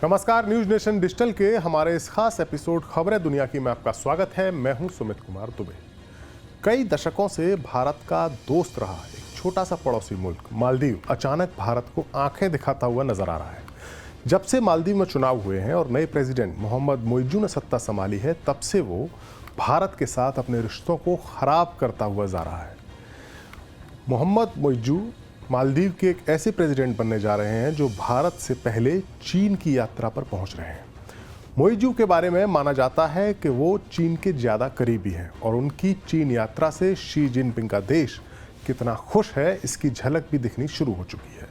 नमस्कार, news nation digital के हमारे इस खास एपिसोड खबरें दुनिया की में आपका स्वागत है। मैं हूं सुमित कुमार दुबे। कई दशकों से भारत का दोस्त रहा एक छोटा सा पड़ोसी मुल्क मालदीव अचानक भारत को आंखें दिखाता हुआ नजर आ रहा है। जब से मालदीव में चुनाव हुए हैं और नए प्रेसिडेंट मोहम्मद मोइजू ने सत्ता संभाली है, तब से वो भारत के साथ अपने रिश्तों को खराब करता हुआ जा रहा है। मोहम्मद मोइजू मालदीव के एक ऐसे प्रेसिडेंट बनने जा रहे हैं जो भारत से पहले चीन की यात्रा पर पहुंच रहे हैं। मोइजू के बारे में माना जाता है कि वो चीन के ज़्यादा करीबी हैं और उनकी चीन यात्रा से शी जिनपिंग का देश कितना खुश है, इसकी झलक भी दिखनी शुरू हो चुकी है।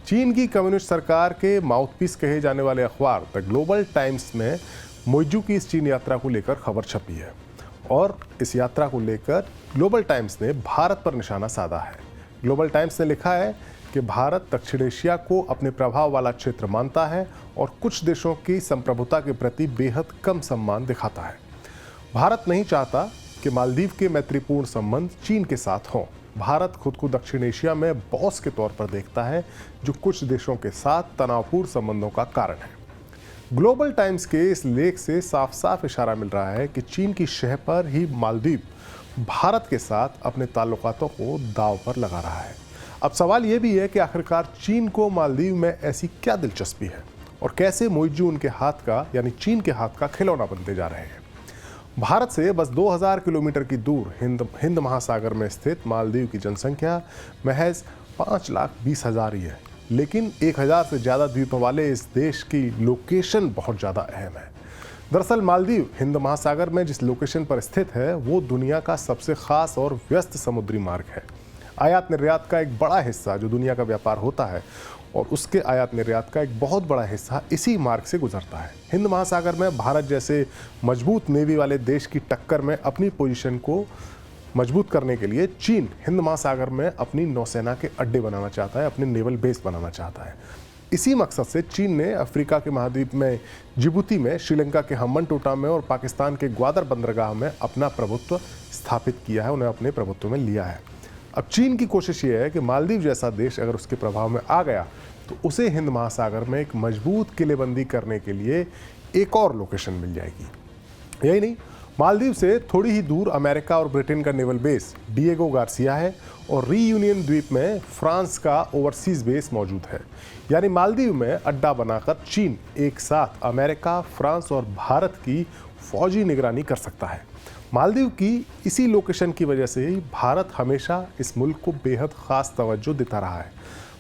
चीन की कम्युनिस्ट सरकार के माउथपीस कहे जाने वाले अखबार द ग्लोबल टाइम्स में मोइजू की इस चीन यात्रा को लेकर खबर छपी है और इस यात्रा को लेकर ग्लोबल टाइम्स ने भारत पर निशाना साधा है। ग्लोबल टाइम्स ने लिखा है कि भारत दक्षिण एशिया को अपने प्रभाव वाला क्षेत्र मानता है और कुछ देशों की संप्रभुता के प्रति बेहद कम सम्मान दिखाता है। भारत नहीं चाहता कि मालदीव के मैत्रीपूर्ण संबंध चीन के साथ हों। भारत खुद को दक्षिण एशिया में बॉस के तौर पर देखता है, जो कुछ देशों के साथ तनावपूर्ण संबंधों का कारण है। ग्लोबल टाइम्स के इस लेख से साफ साफ इशारा मिल रहा है कि चीन की शह पर ही मालदीव भारत के साथ अपने ताल्लुकातों को दांव पर लगा रहा है। अब सवाल यह भी है कि आखिरकार चीन को मालदीव में ऐसी क्या दिलचस्पी है और कैसे मोइजू उनके हाथ का यानी चीन के हाथ का खिलौना बनते जा रहे हैं। भारत से बस 2000 किलोमीटर की दूर हिंद महासागर में स्थित मालदीव की जनसंख्या महज 5,20,000 ही है, लेकिन 1000 से ज़्यादा द्वीपों वाले इस देश की लोकेशन बहुत ज़्यादा अहम है। दरअसल मालदीव हिंद महासागर में जिस लोकेशन पर स्थित है वो दुनिया का सबसे खास और व्यस्त समुद्री मार्ग है। आयात निर्यात का एक बड़ा हिस्सा जो दुनिया का व्यापार होता है और उसके आयात निर्यात का एक बहुत बड़ा हिस्सा इसी मार्ग से गुजरता है। हिंद महासागर में भारत जैसे मजबूत नेवी वाले देश की टक्कर में अपनी पोजीशन को मजबूत करने के लिए चीन हिंद महासागर में अपनी नौसेना के अड्डे बनाना चाहता है, अपने नेवल बेस बनाना चाहता है। इसी मकसद से चीन ने अफ्रीका के महाद्वीप में जिबूती में, श्रीलंका के हम्बनटोटा में और पाकिस्तान के ग्वादर बंदरगाह में अपना प्रभुत्व स्थापित किया है, उन्हें अपने प्रभुत्व में लिया है। अब चीन की कोशिश ये है कि मालदीव जैसा देश अगर उसके प्रभाव में आ गया तो उसे हिंद महासागर में एक मजबूत किलेबंदी करने के लिए एक और लोकेशन मिल जाएगी। यही नहीं, मालदीव से थोड़ी ही दूर अमेरिका और ब्रिटेन का नेवल बेस डिएगो गार्सिया है और रीयूनियन द्वीप में फ्रांस का ओवरसीज बेस मौजूद है। यानी मालदीव में अड्डा बनाकर चीन एक साथ अमेरिका, फ्रांस और भारत की फौजी निगरानी कर सकता है। मालदीव की इसी लोकेशन की वजह से ही भारत हमेशा इस मुल्क को बेहद खास तवज्जो देता रहा है।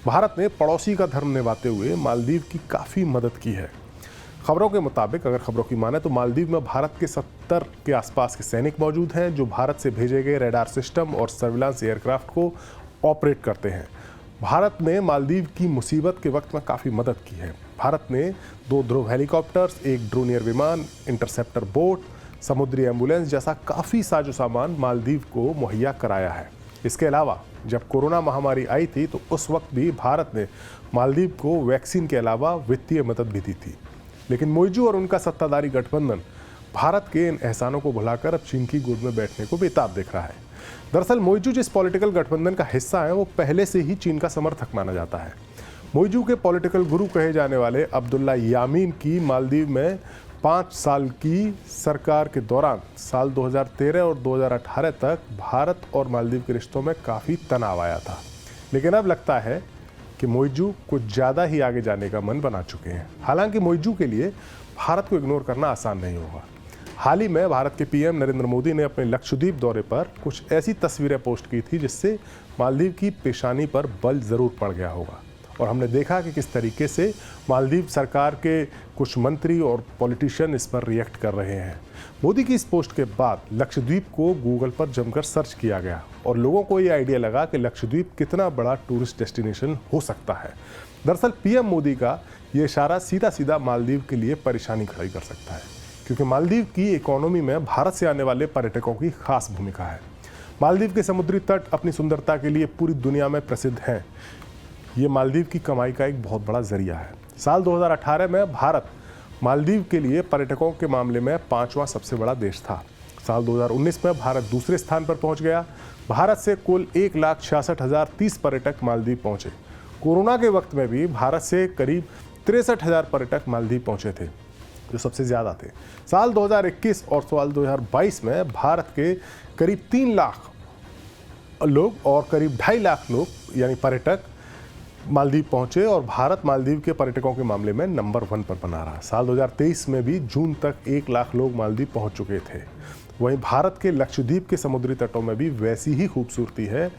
भारत ने पड़ोसी का धर्म निभाते हुए मालदीव की काफ़ी मदद की है। खबरों के मुताबिक, अगर खबरों की माने तो मालदीव में भारत के 70 के आसपास के सैनिक मौजूद हैं जो भारत से भेजे गए रडार सिस्टम और सर्विलांस एयरक्राफ्ट को ऑपरेट करते हैं। भारत ने मालदीव की मुसीबत के वक्त में काफ़ी मदद की है। भारत ने 2 ध्रुव हेलीकॉप्टर्स, 1 ड्रोनियर विमान, इंटरसेप्टर बोट, समुद्री एम्बुलेंस जैसा काफ़ी साजो सामान मालदीव को मुहैया कराया है। इसके अलावा जब कोरोना महामारी आई थी तो उस वक्त भी भारत ने मालदीव को वैक्सीन के अलावा वित्तीय मदद भी दी थी। लेकिन मोइजू और उनका सत्ताधारी गठबंधन भारत के इन एहसानों को भुलाकर अब चीन की गोद में बैठने को बेताब देख रहा है। दरअसल मोइजू जिस पॉलिटिकल गठबंधन का हिस्सा है वो पहले से ही चीन का समर्थक माना जाता है। मोइजू के पॉलिटिकल गुरु कहे जाने वाले अब्दुल्ला यामीन की मालदीव में 5 साल की सरकार के दौरान साल 2013 और 2018 तक भारत और मालदीव के रिश्तों में काफ़ी तनाव आया था। लेकिन अब लगता है कि मोइजू कुछ ज़्यादा ही आगे जाने का मन बना चुके हैं। हालांकि मोइजू के लिए भारत को इग्नोर करना आसान नहीं होगा। हाल ही में भारत के पीएम नरेंद्र मोदी ने अपने लक्षद्वीप दौरे पर कुछ ऐसी तस्वीरें पोस्ट की थी जिससे मालदीव की पेशानी पर बल ज़रूर पड़ गया होगा और हमने देखा कि किस तरीके से मालदीव सरकार के कुछ मंत्री और पॉलिटिशियन इस पर रिएक्ट कर रहे हैं। मोदी की इस पोस्ट के बाद लक्षद्वीप को गूगल पर जमकर सर्च किया गया और लोगों को ये आइडिया लगा कि लक्षद्वीप कितना बड़ा टूरिस्ट डेस्टिनेशन हो सकता है। दरअसल पीएम मोदी का ये इशारा सीधा सीधा मालदीव के लिए परेशानी खड़ी कर सकता है, क्योंकि मालदीव की इकोनॉमी में भारत से आने वाले पर्यटकों की खास भूमिका है। मालदीव के समुद्री तट अपनी सुंदरता के लिए पूरी दुनिया में प्रसिद्ध हैं। ये मालदीव की कमाई का एक बहुत बड़ा जरिया है। साल 2018 में भारत मालदीव के लिए पर्यटकों के मामले में 5वां सबसे बड़ा देश था। साल 2019 में भारत दूसरे स्थान पर पहुंच गया। भारत से कुल 1,66,030 पर्यटक मालदीव पहुंचे। कोरोना के वक्त में भी भारत से करीब 63,000 पर्यटक मालदीव पहुंचे थे, जो सबसे ज़्यादा थे। साल 2021 और साल 2022 में भारत के करीब 3 लाख लोग और करीब 2.5 लाख लोग यानी पर्यटक मालदीव पहुंचे और भारत मालदीव के पर्यटकों के मामले में नंबर 1 पर बना रहा। साल 2023 में भी जून तक 1 लाख लोग मालदीव पहुंच चुके थे। वहीं भारत के लक्षद्वीप के समुद्री तटों में भी वैसी ही खूबसूरती है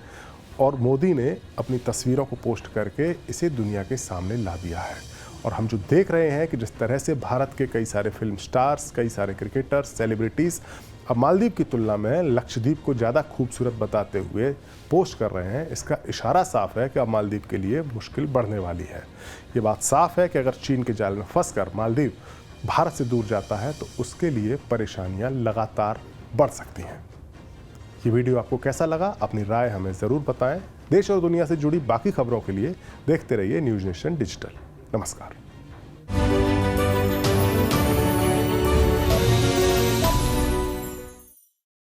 और मोदी ने अपनी तस्वीरों को पोस्ट करके इसे दुनिया के सामने ला दिया है। और हम जो देख रहे हैं कि जिस तरह से भारत के कई सारे फिल्म स्टार्स, कई सारे क्रिकेटर्स, सेलिब्रिटीज़ अब मालदीव की तुलना में लक्षद्वीप को ज़्यादा खूबसूरत बताते हुए पोस्ट कर रहे हैं, इसका इशारा साफ है कि अब मालदीव के लिए मुश्किल बढ़ने वाली है। ये बात साफ है कि अगर चीन के जाल में फंसकर मालदीव भारत से दूर जाता है तो उसके लिए परेशानियां लगातार बढ़ सकती हैं। ये वीडियो आपको कैसा लगा? अपनी राय हमें ज़रूर बताएं। देश और दुनिया से जुड़ी बाकी खबरों के लिए देखते रहिए न्यूज़ नेशन डिजिटल। नमस्कार।